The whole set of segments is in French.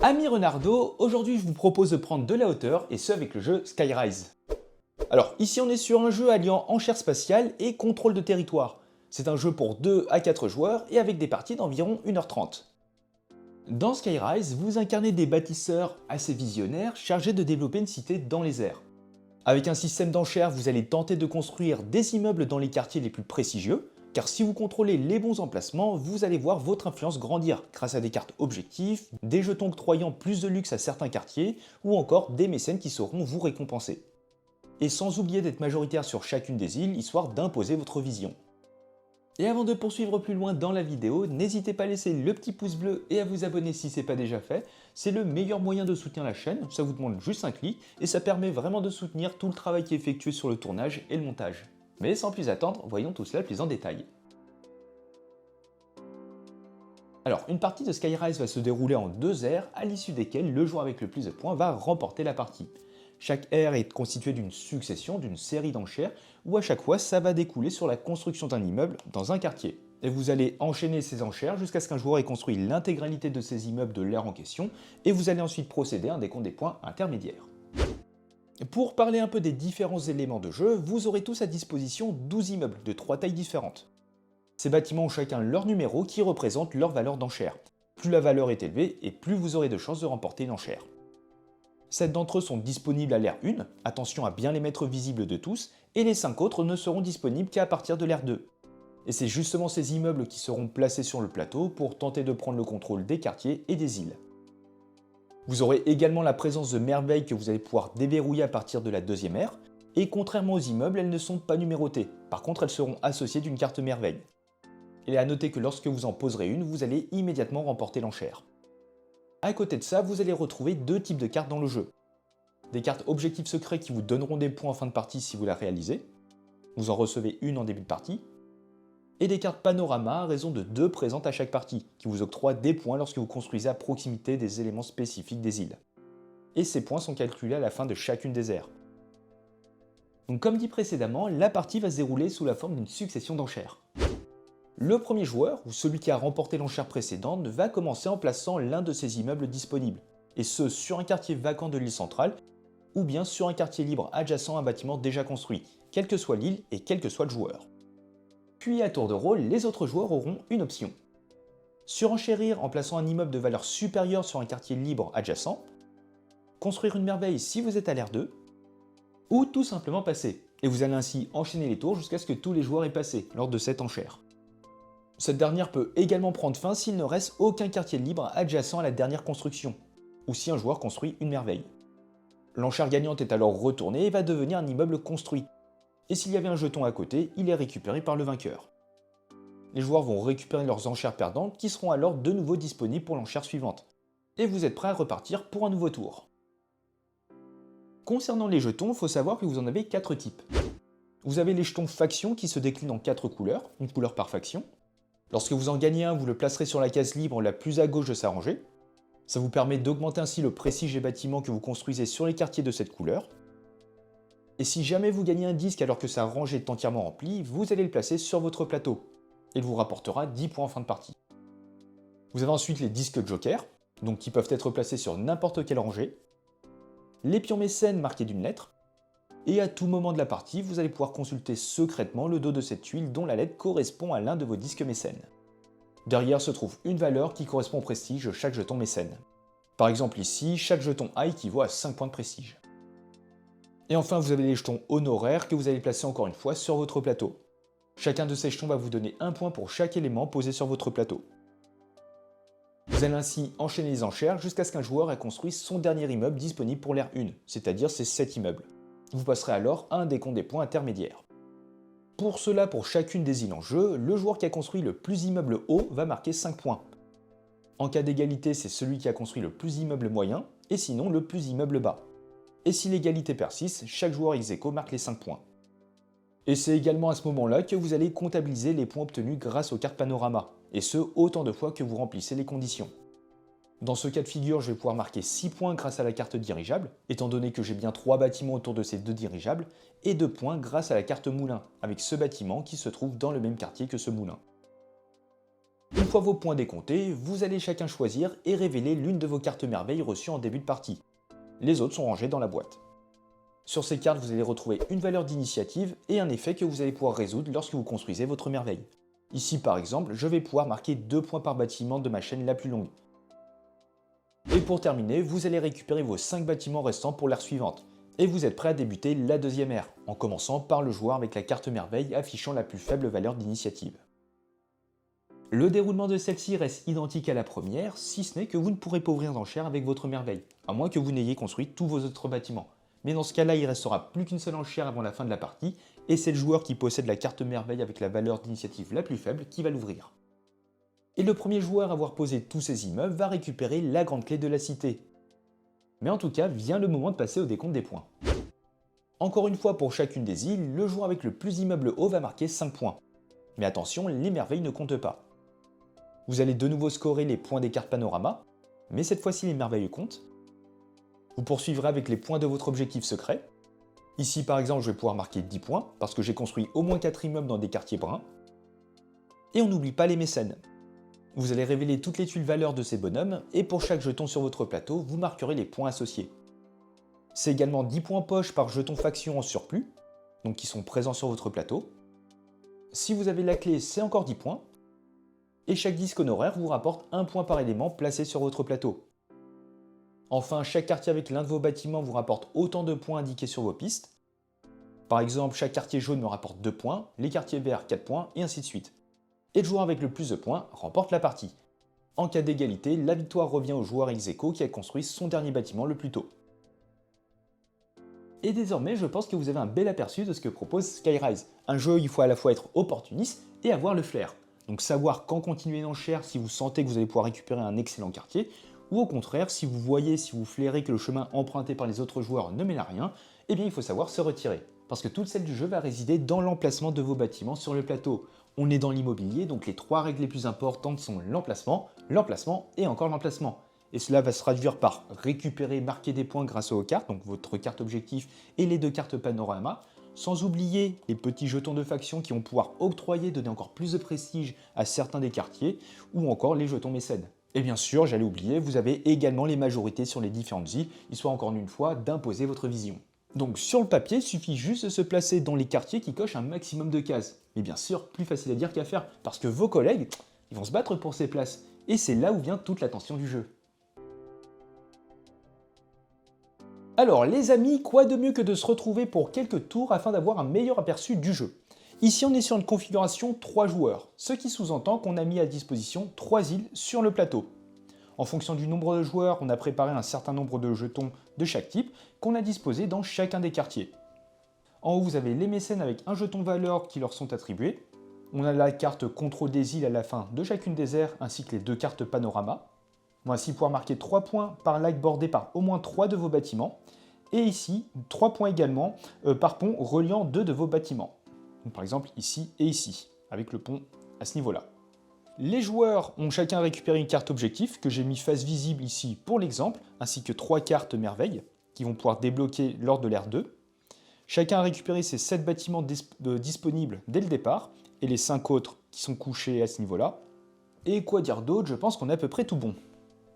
Ami Renardo, aujourd'hui je vous propose de prendre de la hauteur et ce avec le jeu Skyrise. Alors ici on est sur un jeu alliant enchère spatiale et contrôle de territoire. C'est un jeu pour 2 à 4 joueurs et avec des parties d'environ 1h30. Dans Skyrise, vous incarnez des bâtisseurs assez visionnaires chargés de développer une cité dans les airs. Avec un système d'enchères, vous allez tenter de construire des immeubles dans les quartiers les plus prestigieux, car si vous contrôlez les bons emplacements, vous allez voir votre influence grandir grâce à des cartes objectifs, des jetons octroyant plus de luxe à certains quartiers, ou encore des mécènes qui sauront vous récompenser. Et sans oublier d'être majoritaire sur chacune des îles, histoire d'imposer votre vision. Et avant de poursuivre plus loin dans la vidéo, n'hésitez pas à laisser le petit pouce bleu et à vous abonner si ce n'est pas déjà fait. C'est le meilleur moyen de soutenir la chaîne, ça vous demande juste un clic et ça permet vraiment de soutenir tout le travail qui est effectué sur le tournage et le montage. Mais sans plus attendre, voyons tout cela plus en détail. Alors, une partie de Skyrise va se dérouler en 2 aires, à l'issue desquelles le joueur avec le plus de points va remporter la partie. Chaque aire est constituée d'une succession, d'une série d'enchères, où à chaque fois ça va découler sur la construction d'un immeuble dans un quartier. Et vous allez enchaîner ces enchères jusqu'à ce qu'un joueur ait construit l'intégralité de ces immeubles de l'aire en question, et vous allez ensuite procéder à un décompte des points intermédiaires. Pour parler un peu des différents éléments de jeu, vous aurez tous à disposition 12 immeubles de 3 tailles différentes. Ces bâtiments ont chacun leur numéro qui représente leur valeur d'enchère. Plus la valeur est élevée et plus vous aurez de chances de remporter une enchère. 7 d'entre eux sont disponibles à l'ère 1, attention à bien les mettre visibles de tous, et les 5 autres ne seront disponibles qu'à partir de l'ère 2. Et c'est justement ces immeubles qui seront placés sur le plateau pour tenter de prendre le contrôle des quartiers et des îles. Vous aurez également la présence de merveilles que vous allez pouvoir déverrouiller à partir de la 2e ère, et contrairement aux immeubles, elles ne sont pas numérotées, par contre elles seront associées d'une carte merveille. Et à noter que lorsque vous en poserez une, vous allez immédiatement remporter l'enchère. À côté de ça, vous allez retrouver 2 types de cartes dans le jeu. Des cartes objectifs secrets qui vous donneront des points en fin de partie si vous la réalisez. Vous en recevez une en début de partie. Et des cartes panorama à raison de 2 présentes à chaque partie, qui vous octroient des points lorsque vous construisez à proximité des éléments spécifiques des îles. Et ces points sont calculés à la fin de chacune des aires. Donc comme dit précédemment, la partie va se dérouler sous la forme d'une succession d'enchères. Le premier joueur, ou celui qui a remporté l'enchère précédente, va commencer en plaçant l'un de ses immeubles disponibles, et ce sur un quartier vacant de l'île centrale, ou bien sur un quartier libre adjacent à un bâtiment déjà construit, quelle que soit l'île et quel que soit le joueur. Puis à tour de rôle, les autres joueurs auront une option. Surenchérir en plaçant un immeuble de valeur supérieure sur un quartier libre adjacent, construire une merveille si vous êtes à l'ère 2, ou tout simplement passer, et vous allez ainsi enchaîner les tours jusqu'à ce que tous les joueurs aient passé lors de cette enchère. Cette dernière peut également prendre fin s'il ne reste aucun quartier libre adjacent à la dernière construction, ou si un joueur construit une merveille. L'enchère gagnante est alors retournée et va devenir un immeuble construit, et s'il y avait un jeton à côté, il est récupéré par le vainqueur. Les joueurs vont récupérer leurs enchères perdantes qui seront alors de nouveau disponibles pour l'enchère suivante, et vous êtes prêt à repartir pour un nouveau tour. Concernant les jetons, il faut savoir que vous en avez 4 types. Vous avez les jetons faction qui se déclinent en 4 couleurs, une couleur par faction. Lorsque vous en gagnez un, vous le placerez sur la case libre la plus à gauche de sa rangée. Ça vous permet d'augmenter ainsi le prestige des bâtiments que vous construisez sur les quartiers de cette couleur. Et si jamais vous gagnez un disque alors que sa rangée est entièrement remplie, vous allez le placer sur votre plateau. Il vous rapportera 10 points en fin de partie. Vous avez ensuite les disques joker, donc qui peuvent être placés sur n'importe quelle rangée. Les pions mécènes marqués d'une lettre. Et à tout moment de la partie, vous allez pouvoir consulter secrètement le dos de cette tuile dont la lettre correspond à l'un de vos disques mécènes. Derrière se trouve une valeur qui correspond au prestige de chaque jeton mécène. Par exemple ici, chaque jeton A équivaut à 5 points de prestige. Et enfin, vous avez les jetons honoraires que vous allez placer encore une fois sur votre plateau. Chacun de ces jetons va vous donner 1 point pour chaque élément posé sur votre plateau. Vous allez ainsi enchaîner les enchères jusqu'à ce qu'un joueur ait construit son dernier immeuble disponible pour l'ère 1, c'est-à-dire ces 7 immeubles. Vous passerez alors à un décompte des points intermédiaires. Pour cela, pour chacune des îles en jeu, le joueur qui a construit le plus d'immeubles hauts va marquer 5 points. En cas d'égalité, c'est celui qui a construit le plus d'immeubles moyens, et sinon le plus d'immeubles bas. Et si l'égalité persiste, chaque joueur ex aequo marque les 5 points. Et c'est également à ce moment-là que vous allez comptabiliser les points obtenus grâce aux cartes panorama, et ce autant de fois que vous remplissez les conditions. Dans ce cas de figure, je vais pouvoir marquer 6 points grâce à la carte dirigeable, étant donné que j'ai bien 3 bâtiments autour de ces 2 dirigeables, et 2 points grâce à la carte moulin, avec ce bâtiment qui se trouve dans le même quartier que ce moulin. Une fois vos points décomptés, vous allez chacun choisir et révéler l'une de vos cartes merveilles reçues en début de partie. Les autres sont rangées dans la boîte. Sur ces cartes, vous allez retrouver une valeur d'initiative et un effet que vous allez pouvoir résoudre lorsque vous construisez votre merveille. Ici par exemple, je vais pouvoir marquer 2 points par bâtiment de ma chaîne la plus longue. Et pour terminer, vous allez récupérer vos 5 bâtiments restants pour l'ère suivante. Et vous êtes prêt à débuter la deuxième ère, en commençant par le joueur avec la carte merveille affichant la plus faible valeur d'initiative. Le déroulement de celle-ci reste identique à la première, si ce n'est que vous ne pourrez pas ouvrir d'enchère avec votre merveille, à moins que vous n'ayez construit tous vos autres bâtiments. Mais dans ce cas-là, il restera plus qu'une seule enchère avant la fin de la partie, et c'est le joueur qui possède la carte merveille avec la valeur d'initiative la plus faible qui va l'ouvrir. Et le premier joueur à avoir posé tous ses immeubles va récupérer la grande clé de la cité. Mais en tout cas, vient le moment de passer au décompte des points. Encore une fois, pour chacune des îles, le joueur avec le plus d'immeubles hauts va marquer 5 points. Mais attention, les merveilles ne comptent pas. Vous allez de nouveau scorer les points des cartes panorama, mais cette fois-ci les merveilles comptent. Vous poursuivrez avec les points de votre objectif secret. Ici par exemple, je vais pouvoir marquer 10 points, parce que j'ai construit au moins 4 immeubles dans des quartiers bruns. Et on n'oublie pas les mécènes. Vous allez révéler toutes les tuiles valeurs de ces bonhommes, et pour chaque jeton sur votre plateau, vous marquerez les points associés. C'est également 10 points poche par jeton faction en surplus, donc qui sont présents sur votre plateau. Si vous avez la clé, c'est encore 10 points. Et chaque disque honoraire vous rapporte 1 point par élément placé sur votre plateau. Enfin, chaque quartier avec l'un de vos bâtiments vous rapporte autant de points indiqués sur vos pistes. Par exemple, chaque quartier jaune me rapporte 2 points, les quartiers verts 4 points, et ainsi de suite. Et le joueur avec le plus de points remporte la partie. En cas d'égalité, la victoire revient au joueur ex aequo qui a construit son dernier bâtiment le plus tôt. Et désormais, je pense que vous avez un bel aperçu de ce que propose Skyrise. Un jeu où il faut à la fois être opportuniste et avoir le flair. Donc savoir quand continuer une enchère si vous sentez que vous allez pouvoir récupérer un excellent quartier, ou au contraire, si vous voyez, si vous flairez que le chemin emprunté par les autres joueurs ne mène à rien, eh bien il faut savoir se retirer. Parce que toute celle du jeu va résider dans l'emplacement de vos bâtiments sur le plateau. On est dans l'immobilier, donc les 3 règles les plus importantes sont l'emplacement, l'emplacement et encore l'emplacement. Et cela va se traduire par récupérer, marquer des points grâce aux cartes, donc votre carte objectif et les 2 cartes panorama, sans oublier les petits jetons de faction qui vont pouvoir octroyer, donner encore plus de prestige à certains des quartiers, ou encore les jetons mécènes. Et bien sûr, j'allais oublier, vous avez également les majorités sur les différentes îles, histoire encore une fois d'imposer votre vision. Donc sur le papier, il suffit juste de se placer dans les quartiers qui cochent un maximum de cases. Mais bien sûr, plus facile à dire qu'à faire, parce que vos collègues, ils vont se battre pour ces places. Et c'est là où vient toute la tension du jeu. Alors les amis, quoi de mieux que de se retrouver pour quelques tours afin d'avoir un meilleur aperçu du jeu. Ici on est sur une configuration 3 joueurs, ce qui sous-entend qu'on a mis à disposition 3 îles sur le plateau. En fonction du nombre de joueurs, on a préparé un certain nombre de jetons de chaque type qu'on a disposés dans chacun des quartiers. En haut vous avez les mécènes avec un jeton valeur qui leur sont attribués. On a la carte contrôle des îles à la fin de chacune des aires ainsi que les 2 cartes panorama. On va ainsi pouvoir marquer 3 points par lac bordé par au moins 3 de vos bâtiments. Et ici, 3 points également par pont reliant 2 de vos bâtiments. Donc, par exemple ici et ici, avec le pont à ce niveau-là. Les joueurs ont chacun récupéré une carte objectif que j'ai mis face visible ici pour l'exemple, ainsi que 3 cartes merveilles qui vont pouvoir débloquer lors de l'ère 2. Chacun a récupéré ses 7 bâtiments disponibles dès le départ, et les 5 autres qui sont couchés à ce niveau-là. Et quoi dire d'autre, je pense qu'on est à peu près tout bon.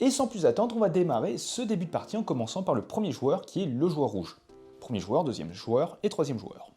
Et sans plus attendre, on va démarrer ce début de partie en commençant par le premier joueur qui est le joueur rouge. Premier joueur, deuxième joueur et troisième joueur.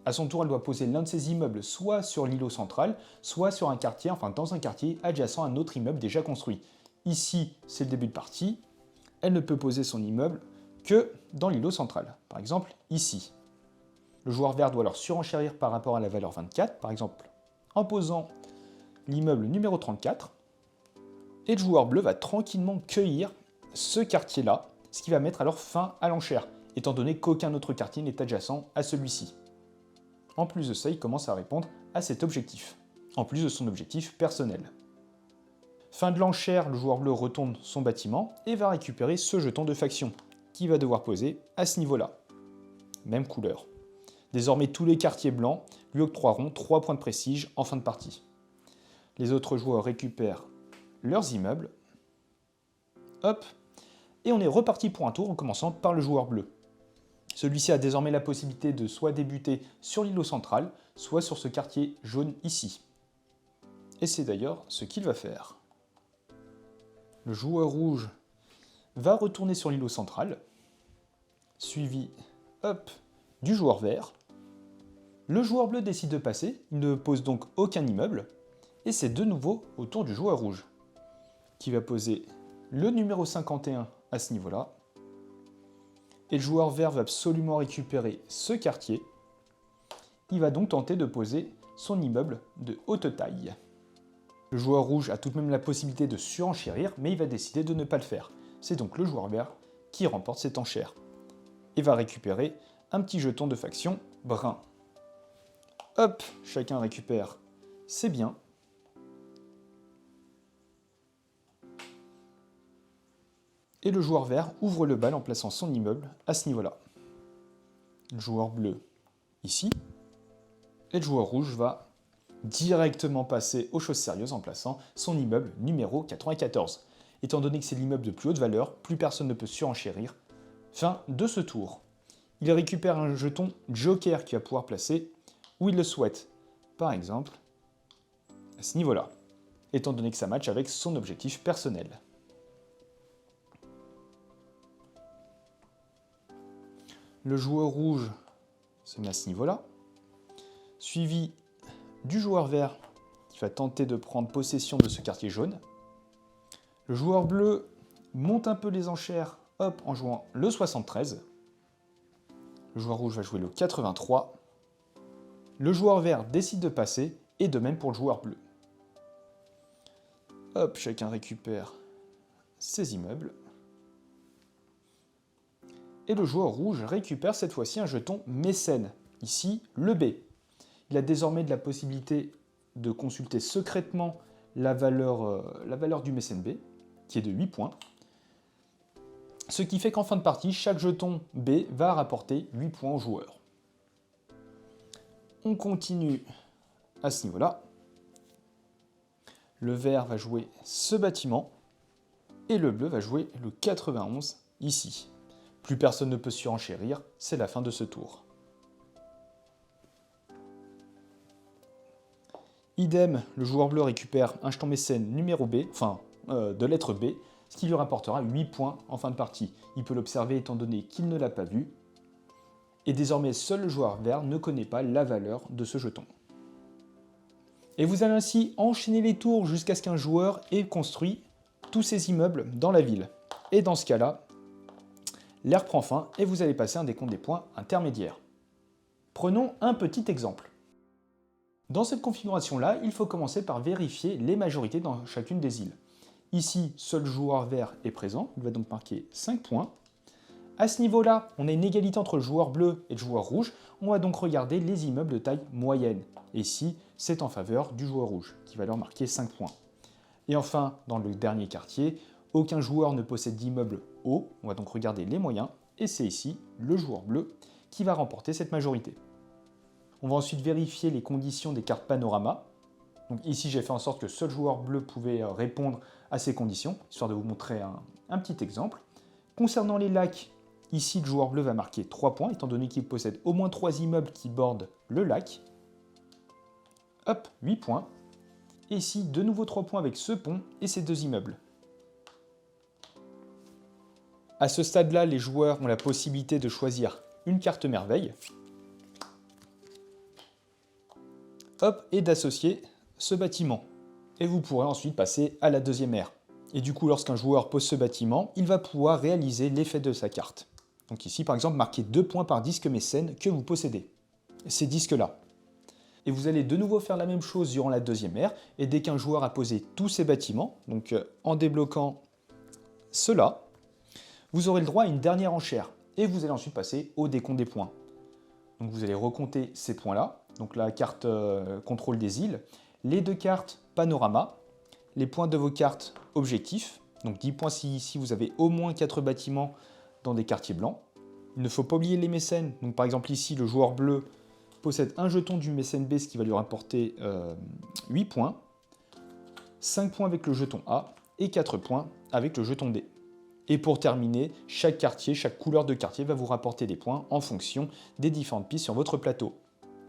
A son tour, elle doit poser l'un de ses immeubles soit sur l'îlot central, soit sur un quartier, enfin dans un quartier adjacent à un autre immeuble déjà construit. Ici, c'est le début de partie. Elle ne peut poser son immeuble que dans l'îlot central. Par exemple, ici. Le joueur vert doit alors surenchérir par rapport à la valeur 24, par exemple en posant l'immeuble numéro 34. Et le joueur bleu va tranquillement cueillir ce quartier-là, ce qui va mettre alors fin à l'enchère, étant donné qu'aucun autre quartier n'est adjacent à celui-ci. En plus de ça, il commence à répondre à cet objectif, en plus de son objectif personnel. Fin de l'enchère, le joueur bleu retourne son bâtiment et va récupérer ce jeton de faction, qu'il va devoir poser à ce niveau-là. Même couleur. Désormais, tous les quartiers blancs lui octroieront 3 points de prestige en fin de partie. Les autres joueurs récupèrent leurs immeubles. Hop. Et on est reparti pour un tour en commençant par le joueur bleu. Celui-ci a désormais la possibilité de soit débuter sur l'îlot central, soit sur ce quartier jaune ici. Et c'est d'ailleurs ce qu'il va faire. Le joueur rouge va retourner sur l'îlot central, suivi hop, du joueur vert. Le joueur bleu décide de passer, il ne pose donc aucun immeuble, et c'est de nouveau au tour du joueur rouge, qui va poser le numéro 51 à ce niveau-là. Et le joueur vert va absolument récupérer ce quartier. Il va donc tenter de poser son immeuble de haute taille. Le joueur rouge a tout de même la possibilité de surenchérir, mais il va décider de ne pas le faire. C'est donc le joueur vert qui remporte cette enchère et va récupérer un petit jeton de faction brun. Hop, chacun récupère ses biens. Et le joueur vert ouvre le bal en plaçant son immeuble à ce niveau-là. Le joueur bleu ici. Et le joueur rouge va directement passer aux choses sérieuses en plaçant son immeuble numéro 94. Étant donné que c'est l'immeuble de plus haute valeur, plus personne ne peut surenchérir. Fin de ce tour. Il récupère un jeton joker qu'il va pouvoir placer où il le souhaite. Par exemple, à ce niveau-là, étant donné que ça matche avec son objectif personnel. Le joueur rouge se met à ce niveau-là, suivi du joueur vert qui va tenter de prendre possession de ce quartier jaune. Le joueur bleu monte un peu les enchères hop, en jouant le 73. Le joueur rouge va jouer le 83. Le joueur vert décide de passer, et de même pour le joueur bleu. Hop, chacun récupère ses immeubles. Et le joueur rouge récupère cette fois-ci un jeton mécène, ici le B. Il a désormais de la possibilité de consulter secrètement la valeur du mécène B, qui est de 8 points. Ce qui fait qu'en fin de partie, chaque jeton B va rapporter 8 points au joueur. On continue à ce niveau-là. Le vert va jouer ce bâtiment, et le bleu va jouer le 91 ici. Plus personne ne peut surenchérir, c'est la fin de ce tour. Idem, le joueur bleu récupère un jeton mécène numéro B, de lettre B, ce qui lui rapportera 8 points en fin de partie. Il peut l'observer étant donné qu'il ne l'a pas vu. Et désormais, seul le joueur vert ne connaît pas la valeur de ce jeton. Et vous allez ainsi enchaîner les tours jusqu'à ce qu'un joueur ait construit tous ses immeubles dans la ville. Et dans ce cas-là, l'ère prend fin et vous allez passer un décompte des points intermédiaires. Prenons un petit exemple. Dans cette configuration-là, il faut commencer par vérifier les majorités dans chacune des îles. Ici, seul joueur vert est présent, il va donc marquer 5 points. À ce niveau-là, on a une égalité entre le joueur bleu et le joueur rouge. On va donc regarder les immeubles de taille moyenne. Et ici, c'est en faveur du joueur rouge, qui va leur marquer 5 points. Et enfin, dans le dernier quartier, aucun joueur ne possède d'immeuble haut. On va donc regarder les moyens. Et c'est ici le joueur bleu qui va remporter cette majorité. On va ensuite vérifier les conditions des cartes panorama. Donc ici, j'ai fait en sorte que seul joueur bleu pouvait répondre à ces conditions, histoire de vous montrer un petit exemple. Concernant les lacs, ici, le joueur bleu va marquer 3 points, étant donné qu'il possède au moins 3 immeubles qui bordent le lac. Hop, 8 points. Et ici, de nouveau 3 points avec ce pont et ces 2 immeubles. À ce stade-là, les joueurs ont la possibilité de choisir une carte merveille. Hop, et d'associer ce bâtiment. Et vous pourrez ensuite passer à la deuxième ère. Et du coup, lorsqu'un joueur pose ce bâtiment, il va pouvoir réaliser l'effet de sa carte. Donc ici, par exemple, marquez 2 points par disque mécène que vous possédez. Ces disques-là. Et vous allez de nouveau faire la même chose durant la deuxième ère. Et dès qu'un joueur a posé tous ces bâtiments, donc en débloquant cela, vous aurez le droit à une dernière enchère. Et vous allez ensuite passer au décompte des points. Donc vous allez recompter ces points-là. Donc la carte contrôle des îles, les 2 cartes panorama, les points de vos cartes objectifs, donc 10 points si ici vous avez au moins 4 bâtiments dans des quartiers blancs. Il ne faut pas oublier les mécènes, donc par exemple ici le joueur bleu possède un jeton du mécène B, ce qui va lui rapporter 8 points, 5 points avec le jeton A et 4 points avec le jeton D. Et pour terminer, chaque quartier, chaque couleur de quartier va vous rapporter des points en fonction des différentes pistes sur votre plateau.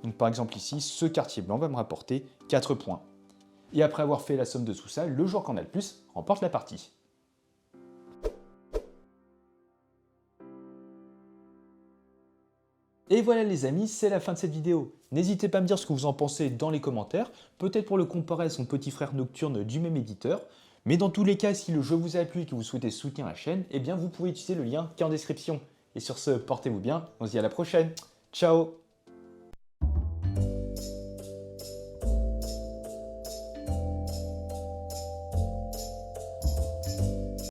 Donc par exemple ici, ce quartier blanc va me rapporter 4 points. Et après avoir fait la somme de tout ça, le joueur qui en a le plus remporte la partie. Et voilà les amis, c'est la fin de cette vidéo. N'hésitez pas à me dire ce que vous en pensez dans les commentaires, peut-être pour le comparer à son petit frère Nocturne du même éditeur. Mais dans tous les cas, si le jeu vous a plu et que vous souhaitez soutenir la chaîne, eh bien vous pouvez utiliser le lien qui est en description. Et sur ce, portez-vous bien, on se dit à la prochaine. Ciao!